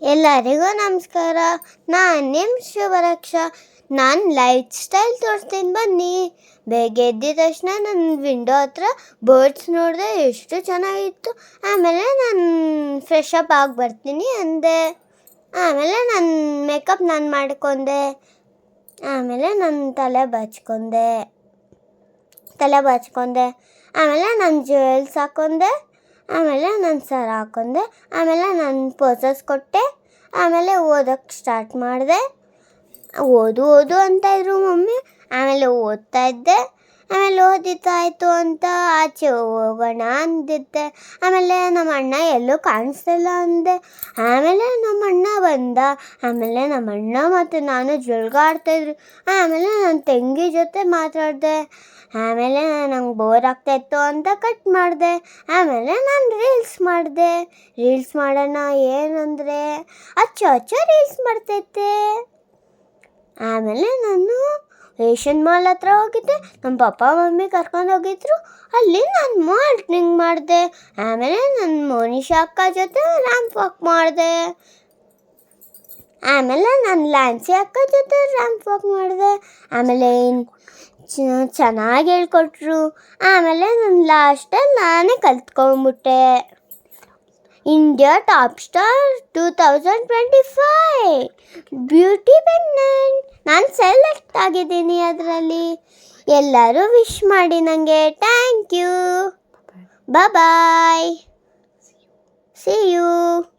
ಎಲ್ಲರಿಗೂ ನಮಸ್ಕಾರ. ನಾನು ನಿಮ್ಮ ಶುಭರಕ್ಷ. ನಾನು ಲೈಫ್ ಸ್ಟೈಲ್ ತೋರಿಸ್ತೀನಿ ಬನ್ನಿ. ಬೆಳಗ್ಗೆ ಎದ್ದಿದ ತಕ್ಷಣ ನನ್ನ ವಿಂಡೋ ಹತ್ರ ಬರ್ಡ್ಸ್ ನೋಡಿದೆ, ಎಷ್ಟು ಚೆನ್ನಾಗಿತ್ತು. ಆಮೇಲೆ ನಾನು ಫ್ರೆಶ್ ಅಪ್ ಆಗಿ ಬರ್ತೀನಿ ಅಂದೆ. ಆಮೇಲೆ ನನ್ನ ಮೇಕಪ್ ನಾನು ಮಾಡ್ಕೊಂಡೆ. ಆಮೇಲೆ ನನ್ನ ತಲೆ ಬಾಚ್ಕೊಂಡೆ. ಆಮೇಲೆ ನಾನು ಜ್ಯುವೆಲ್ಸ್ ಹಾಕ್ಕೊಂಡೆ. ಆಮೇಲೆ ನಾನು ಸರ ಹಾಕ್ಕೊಂಡೆ. ಆಮೇಲೆ ನಾನು ಪೋಸಸ್ ಕೊಟ್ಟೆ. ಆಮೇಲೆ ಓದೋಕ್ಕೆ ಸ್ಟಾರ್ಟ್ ಮಾಡಿದೆ. ಓದು ಅಂತ ಇದ್ರು ಮಮ್ಮಿ. ಆಮೇಲೆ ಓದ್ತಾ ಇದ್ದೆ. ಆಮೇಲೆ ಓದಿದ್ದಾಯಿತು ಅಂತ ಆಚೆ ಹೋಗೋಣ ಅಂದಿದ್ದೆ. ಆಮೇಲೆ ನಮ್ಮ ಅಣ್ಣ ಎಲ್ಲೂ ಕಾಣಿಸ್ತಿಲ್ಲ ಅಂದೆ. ಆಮೇಲೆ ನಮ್ಮ ಅಣ್ಣ ಬಂದ. ಆಮೇಲೆ ನಮ್ಮ ಅಣ್ಣ ಮತ್ತು ನಾನು ಜೊಳ್ಗಾಡ್ತಾಯಿದ್ರು. ಆಮೇಲೆ ನನ್ನ ತಂಗಿ ಜೊತೆ ಮಾತಾಡಿದೆ. ಆಮೇಲೆ ನಂಗೆ ಬೋರ್ ಆಗ್ತಾಯಿತ್ತು ಅಂತ ಕಟ್ ಮಾಡಿದೆ. ಆಮೇಲೆ ನಾನು ರೀಲ್ಸ್ ಮಾಡಿದೆ. ರೀಲ್ಸ್ ಮಾಡೋಣ ಏನಂದರೆ ಅಚ್ಚ ರೀಲ್ಸ್ ಮಾಡ್ತೈತೆ. ಆಮೇಲೆ ನಾನು ಏಷ್ಯನ್ ಮಾಲ್ ಹತ್ರ ಹೋಗಿದ್ದೆ. ನಮ್ಮ ಪಪ್ಪ ಮಮ್ಮಿ ಕರ್ಕೊಂಡು ಹೋಗಿದ್ರು. ಅಲ್ಲಿ ನಾನು ಮಾಲ್ಟಿಂಗ್ ಮಾಡಿದೆ. ಆಮೇಲೆ ನಾನು ಮೋನಿಶಾ ಅಕ್ಕ ಜೊತೆ ರ್ಯಾಂಪ್ ವಾಕ್ ಮಾಡಿದೆ. ಆಮೇಲೆ ನಾನು ಲ್ಯಾನ್ಸಿ ಅಕ್ಕ ಜೊತೆ ರ್ಯಾಂಪ್ ವಾಕ್ ಮಾಡಿದೆ. ಆಮೇಲೆ ಚೆನ್ನಾಗಿ ಹೇಳ್ಕೊಟ್ರು. ಆಮೇಲೆ ನಾನು ಲಾಸ್ಟಲ್ಲಿ ನಾನೇ ಕಲ್ತ್ಕೊಂಡ್ಬಿಟ್ಟೆ. India top star 2025 beauty pageant. ನಾನು ಸೆಲೆಕ್ಟ್ ಆಗಿದ್ದೀನಿ ಅದರಲ್ಲಿ. ಎಲ್ಲರೂ ವಿಶ್ ಮಾಡಿ ನನಗೆ. Thank you. Bye. See you.